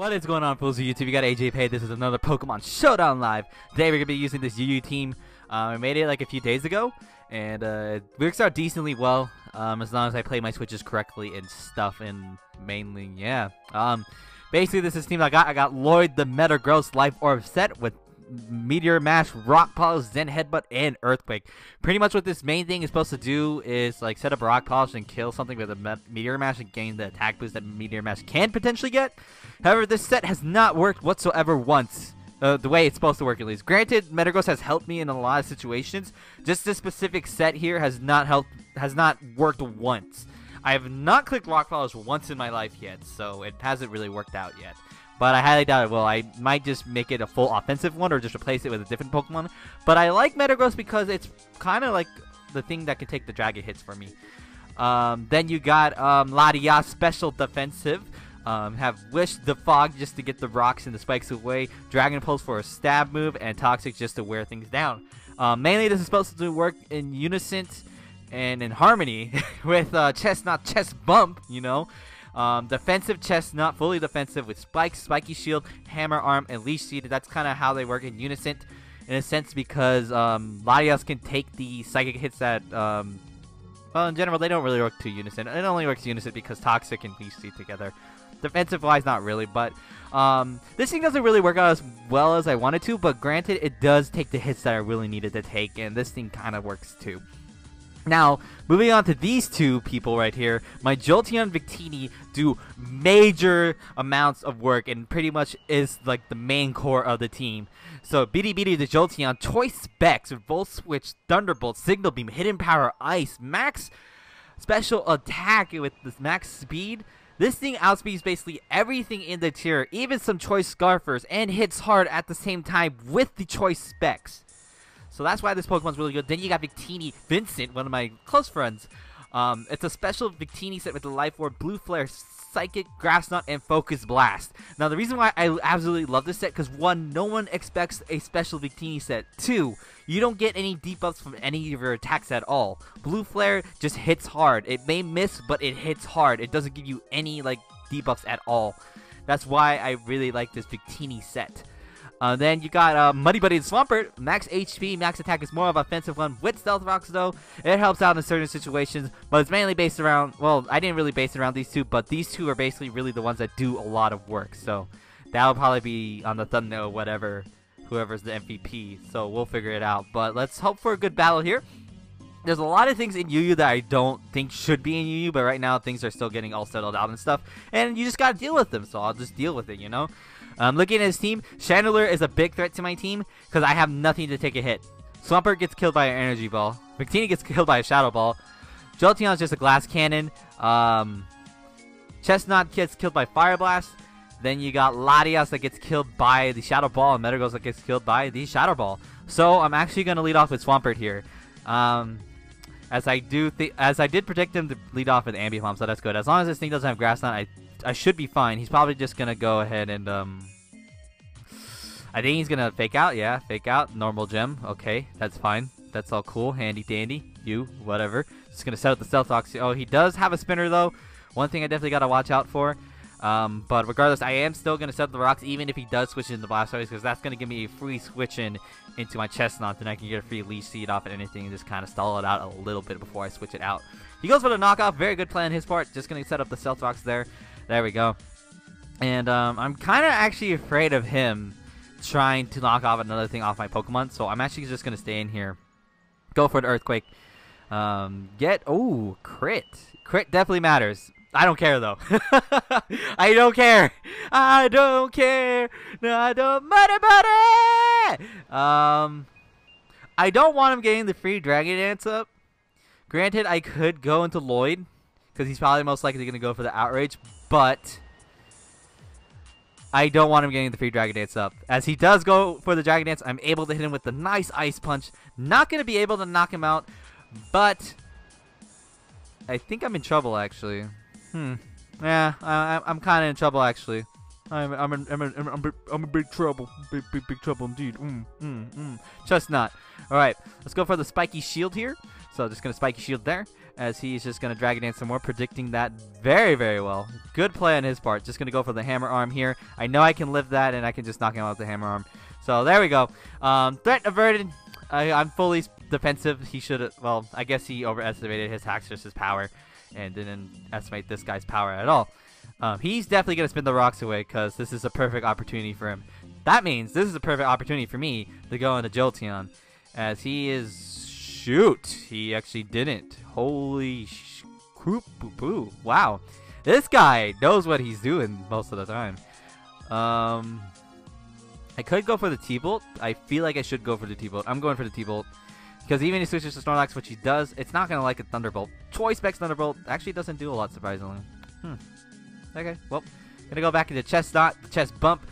What is going on, fools of YouTube? You got AJayPay. This is another Pokemon Showdown live. Today we're gonna be using this UU team. I made it like a few days ago, and it works out decently well. As long as I play my switches correctly and stuff, and mainly, yeah. Basically, this is the team I got. I got Lloyd, the Metagross Life Orb set with Meteor Mash, Rock Polish, Zen Headbutt, and Earthquake. Pretty much what this main thing is supposed to do is like set up a Rock Polish and kill something with a Meteor Mash and gain the attack boost that Meteor Mash can potentially get. However, this set has not worked whatsoever once. The way it's supposed to work, at least. Granted, Metagross has helped me in a lot of situations. Just this specific set here has not worked once. I have not clicked Rock Polish once in my life yet, so it hasn't really worked out yet. But I highly doubt it will. I might just make it a full offensive one or just replace it with a different Pokemon. But I like Metagross because it's kind of like the thing that can take the Dragon hits for me. Then you got Latias, Special Defensive. Have Wish the Fog just to get the rocks and the spikes away. Dragon Pulse for a stab move. And Toxic just to wear things down. Mainly this is supposed to work in unison and in harmony with Chestnut Chest Bump, you know. Defensive Chestnut, fully defensive with Spikes, Spiky Shield, Hammer Arm, and Leash Seed. That's kind of how they work in unison, in a sense, because Latias can take the psychic hits that, well, in general, they don't really work to unison. It only works unison because Toxic and Leash Seed together. Defensive-wise, not really, but this thing doesn't really work out as well as I wanted to, but granted, it does take the hits that I really needed to take, and this thing kind of works too. Now, moving on to these two people right here, my Jolteon Victini do major amounts of work and pretty much is like the main core of the team. So, Bitty the Jolteon, Choice Specs, Volt Switch, Thunderbolt, Signal Beam, Hidden Power, Ice, Max Special Attack with this Max Speed. This thing outspeeds basically everything in the tier, even some Choice Scarfers, and hits hard at the same time with the Choice Specs. So that's why this Pokemon's really good. Then you got Victini Vincent, one of my close friends. It's a special Victini set with the Life Orb, Blue Flare, Psychic, Grass Knot, and Focus Blast. Now, the reason why I absolutely love this set, because one, no one expects a special Victini set. Two, you don't get any debuffs from any of your attacks at all. Blue Flare just hits hard. It may miss, but it hits hard. It doesn't give you any, like, debuffs at all. That's why I really like this Victini set. Then you got Muddy Buddy and Swampert. Max HP, max attack is more of an offensive one with Stealth Rocks though. It helps out in certain situations, but it's mainly based around, well, I didn't really base it around these two, but these two are basically really the ones that do a lot of work. So that'll probably be on the thumbnail or whatever, whoever's the MVP. So we'll figure it out. But let's hope for a good battle here. There's a lot of things in UU that I don't think should be in UU, but right now things are still getting all settled out and stuff. And you just gotta deal with them, so I'll just deal with it, you know? Looking at his team, Chandelier is a big threat to my team because I have nothing to take a hit. Swampert gets killed by an Energy Ball. Victini gets killed by a Shadow Ball. Jolteon is just a Glass Cannon. Chestnut gets killed by Fire Blast. Then you got Latias that gets killed by the Shadow Ball, and Metagross that gets killed by the Shadow Ball. So I'm actually going to lead off with Swampert here. As I did predict him to lead off with Ambient Bomb, so that's good. As long as this thing doesn't have Grass Knot, I should be fine. He's probably just gonna go ahead and I think he's gonna fake out. Yeah, fake out. Normal gem. Okay, that's fine. That's all cool. Handy dandy. You, whatever. Just gonna set up the Stealth Rocks. Oh, he does have a spinner though. One thing I definitely gotta watch out for. But regardless, I am still gonna set up the rocks even if he does switch into Blastoise, because that's gonna give me a free switch into my Chestnut, and I can get a free Leash Seed off and anything and just kind of stall it out a little bit before I switch it out. He goes for the knockoff. Very good play on his part. Just gonna set up the Stealth Rocks there. There we go. And I'm kind of actually afraid of him trying to knock off another thing off my Pokemon, so I'm actually just gonna stay in here. Go for the Earthquake. Oh, crit. Crit definitely matters. I don't care though. I don't care. I don't care. No, I don't matter about it. I don't want him getting the free Dragon Dance up. Granted, I could go into Lloyd because he's probably most likely going to go for the Outrage, but I don't want him getting the free Dragon Dance up. As he does go for the Dragon Dance, I'm able to hit him with the nice Ice Punch. Not going to be able to knock him out, but I think I'm in trouble actually. Yeah, I'm kind of in trouble actually. I'm in big trouble. Big trouble indeed. Chestnut. All right, let's go for the Spiky Shield here. So just going to Spiky Shield there, as he's just going to Dragon Dance some more, predicting that very, very well. Good play on his part. Just going to go for the Hammer Arm here. I know I can live that, and I can just knock him out with the Hammer Arm. So there we go. Threat averted. I'm fully defensive. He should have, well, I guess he overestimated his Haxorus's power and didn't estimate this guy's power at all. He's definitely going to spin the rocks away because this is a perfect opportunity for him. That means this is a perfect opportunity for me to go into Jolteon, as he is... Shoot! He actually didn't. Holy poo-poo. Wow. This guy knows what he's doing most of the time. I could go for the T-Bolt. I feel like I should go for the T-Bolt. I'm going for the T-Bolt. Because even if he switches to Snorlax, which he does, it's not going to like a Thunderbolt. Choice Specs Thunderbolt actually doesn't do a lot, surprisingly. Okay, well, gonna go back into Chestnut, Chest Bump.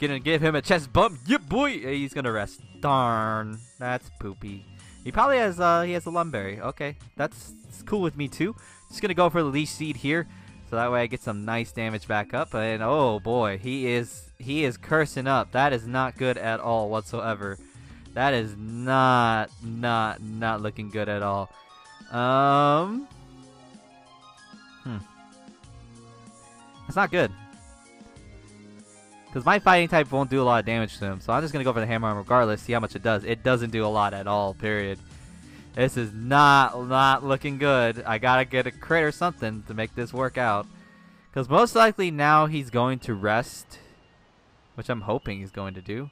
Gonna give him a Chest Bump. Yep, boy! He's gonna rest. Darn. That's poopy. He probably has, he has a Lumberry. Okay, that's cool with me, too. Just gonna go for the Leash Seed here. So that way I get some nice damage back up. And, oh, boy, he is cursing up. That is not good at all whatsoever. That is not looking good at all. It's not good. Because my fighting type won't do a lot of damage to him. So I'm just going to go for the Hammer Arm regardless. See how much it does. It doesn't do a lot at all, period. This is not looking good. I got to get a crit or something to make this work out. Because most likely now he's going to rest. Which I'm hoping he's going to do.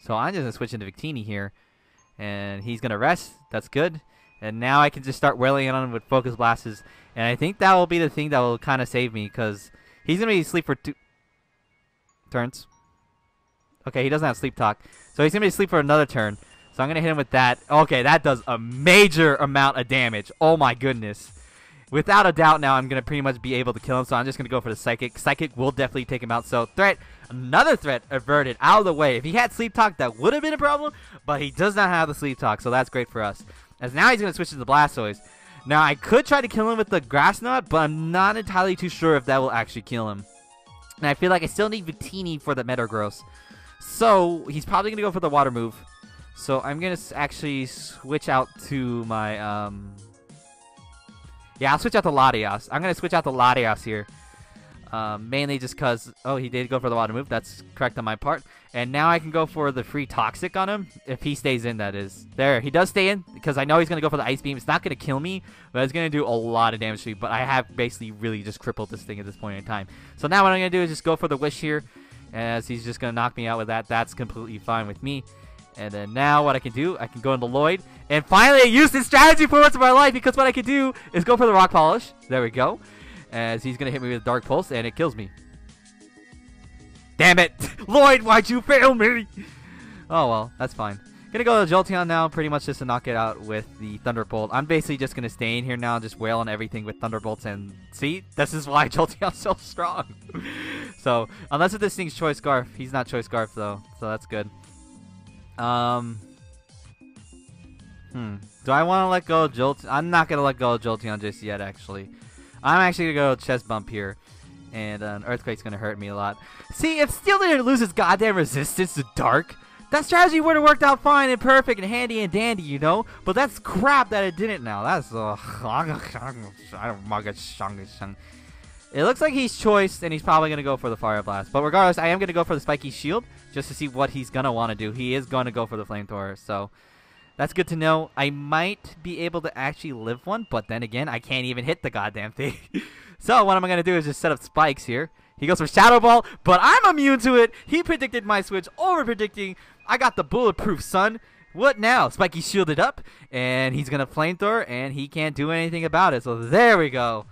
So I'm just going to switch into Victini here. And he's going to rest. That's good. And now I can just start wailing on him with Focus Blasts. And I think that will be the thing that will kind of save me. Because he's going to be asleep for 2 turns. Okay, he doesn't have Sleep Talk. So he's going to be asleep for another turn. So I'm going to hit him with that. Okay, that does a major amount of damage. Oh my goodness. Without a doubt now, I'm going to pretty much be able to kill him. So I'm just going to go for the Psychic. Psychic will definitely take him out. So threat, another threat averted out of the way. If he had Sleep Talk, that would have been a problem. But he does not have the Sleep Talk. So that's great for us. As now he's going to switch to the Blastoise. Now I could try to kill him with the Grass Knot, but I'm not entirely too sure if that will actually kill him. And I feel like I still need Victini for the Metagross. So he's probably going to go for the Water move. So I'm going to actually switch out to my... Yeah, I'll switch out to Latias. I'm going to switch out to Latias here. Mainly just because... Oh, he did go for the Water move. That's correct on my part. And now I can go for the free Toxic on him. If he stays in, that is. There, he does stay in. Because I know he's going to go for the Ice Beam. It's not going to kill me. But it's going to do a lot of damage to me. But I have basically really just crippled this thing at this point in time. So now what I'm going to do is just go for the Wish here. As he's just going to knock me out with that. That's completely fine with me. And then now what I can do, I can go into Lloyd. And finally, I used this strategy for once in my life. Because what I can do is go for the Rock Polish. There we go. As he's going to hit me with Dark Pulse. And it kills me. Damn it! Lloyd, why'd you fail me? Oh, well, that's fine. Gonna go to Jolteon now, pretty much just to knock it out with the Thunderbolt. I'm basically just gonna stay in here now and just wail on everything with Thunderbolts. And see, this is why Jolteon's so strong. So, unless if this thing's Choice Scarf. He's not Choice Scarf, though. So that's good. Do I want to let go of Jolteon? I'm not gonna let go of Jolteon just yet, actually. I'm actually gonna go Chest Bump here. And an Earthquake's going to hurt me a lot. See, if Steel didn't lose his goddamn resistance to Dark, that strategy would have worked out fine and perfect and handy and dandy, you know? But that's crap that it didn't now. That's... It looks like he's choiced, and he's probably going to go for the Fire Blast. But regardless, I am going to go for the Spiky Shield, just to see what he's going to want to do. He is going to go for the Flamethrower, so... That's good to know. I might be able to actually live one, but then again, I can't even hit the goddamn thing. So what I'm going to do is just set up spikes here. He goes for Shadow Ball, but I'm immune to it. He predicted my switch, over-predicting. I got the bulletproof, son. What now? Spiky shielded up, and he's going to Flamethrower, and he can't do anything about it. So there we go.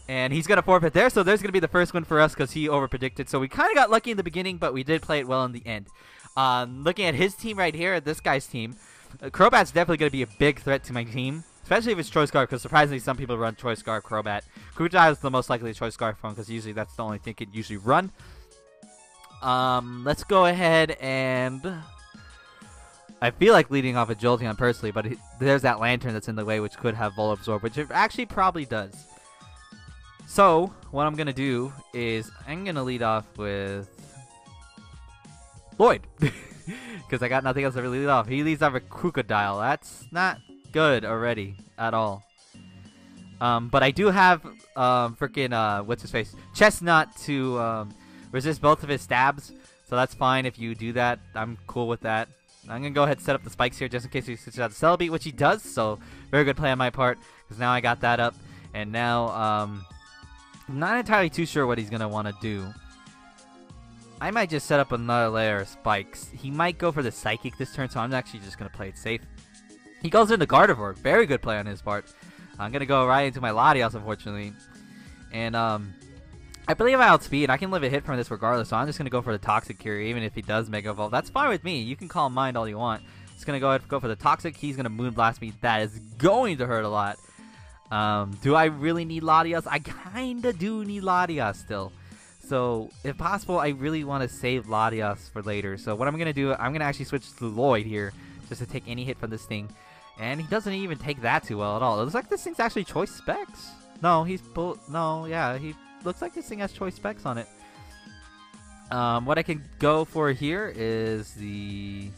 And he's going to forfeit there, so there's going to be the first one for us because he over-predicted. So we kind of got lucky in the beginning, but we did play it well in the end. Looking at his team right here, this guy's team, Crobat's definitely going to be a big threat to my team. Especially if it's Choice Scarf, because surprisingly some people run Choice Scarf Crobat. Krookodile is the most likely Choice Scarf one, because usually that's the only thing it usually run. Let's go ahead and... I feel like leading off a Jolteon personally, but there's that Lantern that's in the way, which could have Volt Absorb, which it actually probably does. So, what I'm going to do is I'm going to lead off with... Lloyd. Because I got nothing else to really lead off. He leads off with Krookodile. That's not good already at all. But I do have freaking what's his face, Chestnut to resist both of his stabs, so that's fine if you do that. I'm cool with that. I'm gonna go ahead and set up the spikes here just in case he switches out the Celebi, which he does. So very good play on my part, because now I got that up, and now I'm not entirely too sure what he's gonna want to do. I might just set up another layer of spikes. He might go for the Psychic this turn, so I'm actually just gonna play it safe. He goes into Gardevoir. Very good play on his part. I'm gonna go right into my Latios, unfortunately, and I believe I outspeed. I can live a hit from this regardless, so I'm just gonna go for the Toxic here, even if he does Mega Evolve. That's fine with me. You can call mind all you want. Just gonna go ahead and go for the Toxic. He's gonna Moonblast me. That is going to hurt a lot. Do I really need Latios? I kinda do need Latios still. So, if possible, I really want to save Latios for later. So what I'm gonna do, I'm gonna actually switch to Lloyd here, just to take any hit from this thing. And he doesn't even take that too well at all. It looks like this thing's actually choice specs. No, yeah, he looks like this thing has choice specs on it. What I can go for here is the...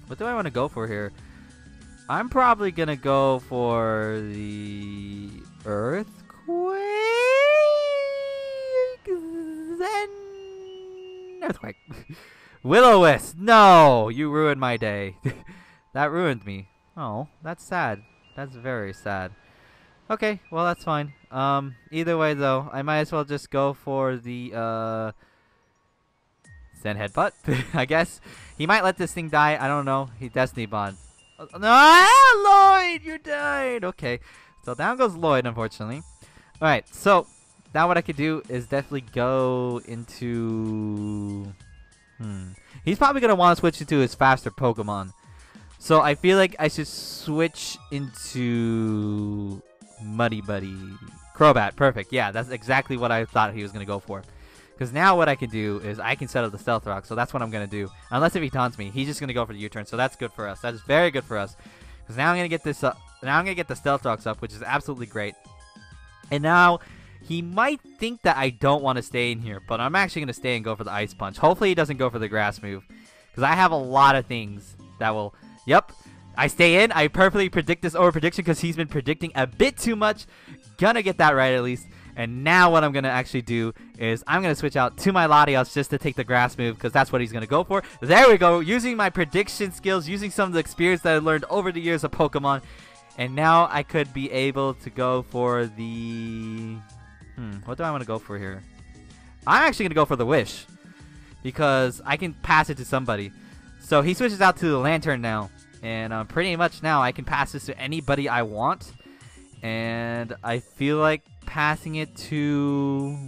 what do I want to go for here? I'm probably going to go for the Earthquake? Then... Earthquake. Will-O-Wisp! No! You ruined my day. That ruined me. Oh, that's sad. That's very sad. Okay, well that's fine. Either way though, I might as well just go for the Zen Headbutt, I guess. He might let this thing die, I don't know. He Destiny Bond. No, Lloyd, you died! Okay, so down goes Lloyd, unfortunately. Alright, so now what I could do is definitely go into... He's probably going to want to switch into his faster Pokemon. So I feel like I should switch into Muddy Buddy. Crobat, perfect. Yeah, that's exactly what I thought he was going to go for. Because now what I can do is I can set up the Stealth Rock, so that's what I'm going to do. Unless if he taunts me, he's just going to go for the U-turn, so that's good for us. That is very good for us. Because now I'm going to get this up. Now I'm going to get the Stealth Rocks up, which is absolutely great. And now he might think that I don't want to stay in here, but I'm actually going to stay and go for the Ice Punch. Hopefully he doesn't go for the Grass move. Because I have a lot of things that will... Yep, I stay in. I perfectly predict this over prediction because he's been predicting a bit too much. Gonna get that right at least. And now what I'm gonna actually do is I'm gonna switch out to my Latios just to take the Grass move because that's what he's gonna go for. There we go. Using my prediction skills, using some of the experience that I learned over the years of Pokemon, and now I could be able to go for the... what do I want to go for here? I'm actually gonna go for the Wish because I can pass it to somebody. So he switches out to the Lantern now, and pretty much now I can pass this to anybody I want, and I feel like passing it to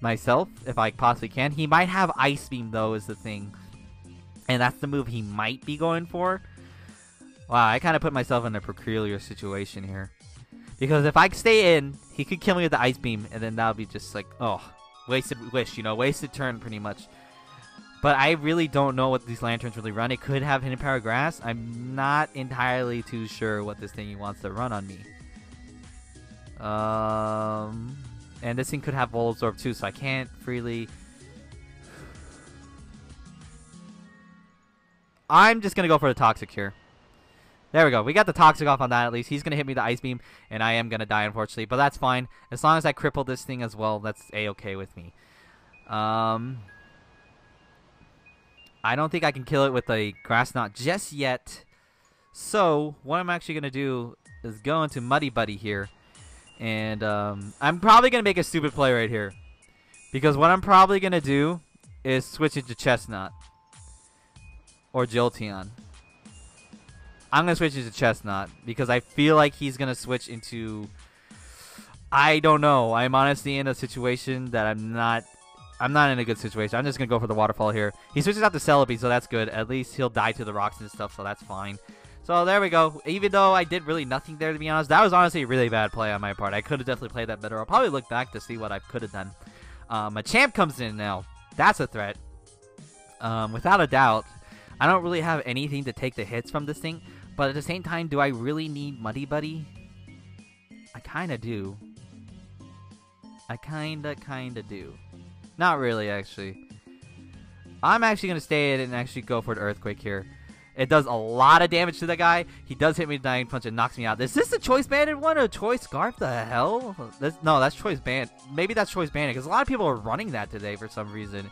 myself if I possibly can. He might have Ice Beam though is the thing, and that's the move he might be going for. Wow, I kind of put myself in a peculiar situation here, because if I stay in, he could kill me with the Ice Beam, and then that would be just like, oh, wasted wish, you know, wasted turn pretty much. But I really don't know what these Lanterns really run. It could have Hidden Power Grass. I'm not entirely too sure what this thing wants to run on me. And this thing could have Volabsorb too, so I can't freely... I'm just going to go for the Toxic here. There we go. We got the Toxic off on that at least. He's going to hit me with the Ice Beam, and I am going to die, unfortunately. But that's fine. As long as I cripple this thing as well, that's A-okay with me. I don't think I can kill it with a Grass Knot just yet. So, what I'm actually going to do is go into Muddy Buddy here. And I'm probably going to make a stupid play right here. Because what I'm probably going to do is switch it to Chestnut. Or Jolteon. I'm going to switch it to Chestnut. Because I feel like he's going to switch into... I don't know. I'm honestly in a situation that I'm not in a good situation. I'm just going to go for the Waterfall here. He switches out to Celebi, so that's good. At least he'll die to the rocks and stuff, so that's fine. So there we go. Even though I did really nothing there, to be honest, that was honestly a really bad play on my part. I could have definitely played that better. I'll probably look back to see what I could have done. Machamp comes in now. That's a threat. Without a doubt. I don't really have anything to take the hits from this thing. But at the same time, do I really need Muddy Buddy? I kind of do. I kind of do. Not really, actually. I'm actually going to stay in and actually go for an Earthquake here. It does a lot of damage to the guy. He does hit me with Dying Punch and knocks me out. Is this the Choice Bandit one or Choice Scarf? The hell? No, that's Choice Bandit. Maybe that's Choice Bandit because a lot of people are running that today for some reason.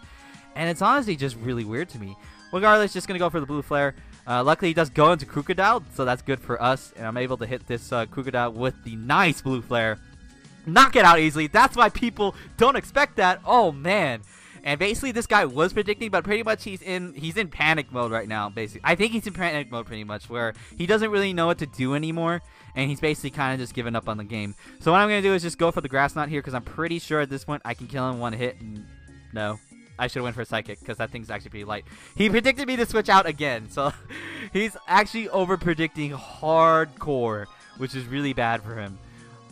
And it's honestly just really weird to me. Regardless, just going to go for the Blue Flare. Luckily, he does go into Crocodile, so that's good for us. And I'm able to hit this Crocodile with the nice Blue Flare. Knock it out easily. That's why people don't expect that. Oh, man. And basically, this guy was predicting, but pretty much he's in panic mode right now, basically. I think he's in panic mode pretty much, where he doesn't really know what to do anymore. And he's basically kind of just giving up on the game. So what I'm going to do is just go for the Grass Knot here, because I'm pretty sure at this point I can kill him one hit. And no. I should have went for a Psychic, because that thing's actually pretty light. He predicted me to switch out again, so he's actually over-predicting hardcore, which is really bad for him.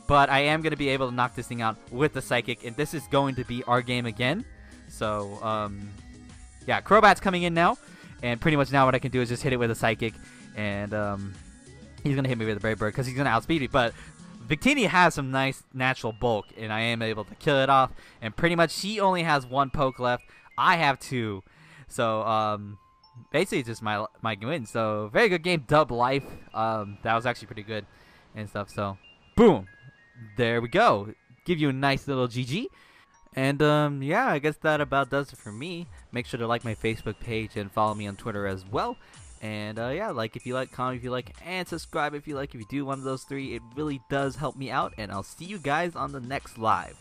But I am going to be able to knock this thing out with the Psychic, and this is going to be our game again. So, yeah, Crobat's coming in now, and pretty much now what I can do is just hit it with a Psychic, and he's going to hit me with a Brave Bird, because he's going to outspeed me, but Victini has some nice natural bulk, and I am able to kill it off, and pretty much she only has 1 poke left. I have 2. So, basically it's just my win. So, very good game, dub life. That was actually pretty good and stuff. So, boom. There we go. Give you a nice little GG. And, yeah, I guess that about does it for me. Make sure to like my Facebook page and follow me on Twitter as well. And, yeah, like if you like, comment if you like, and subscribe if you like. If you do one of those 3, it really does help me out. And I'll see you guys on the next live.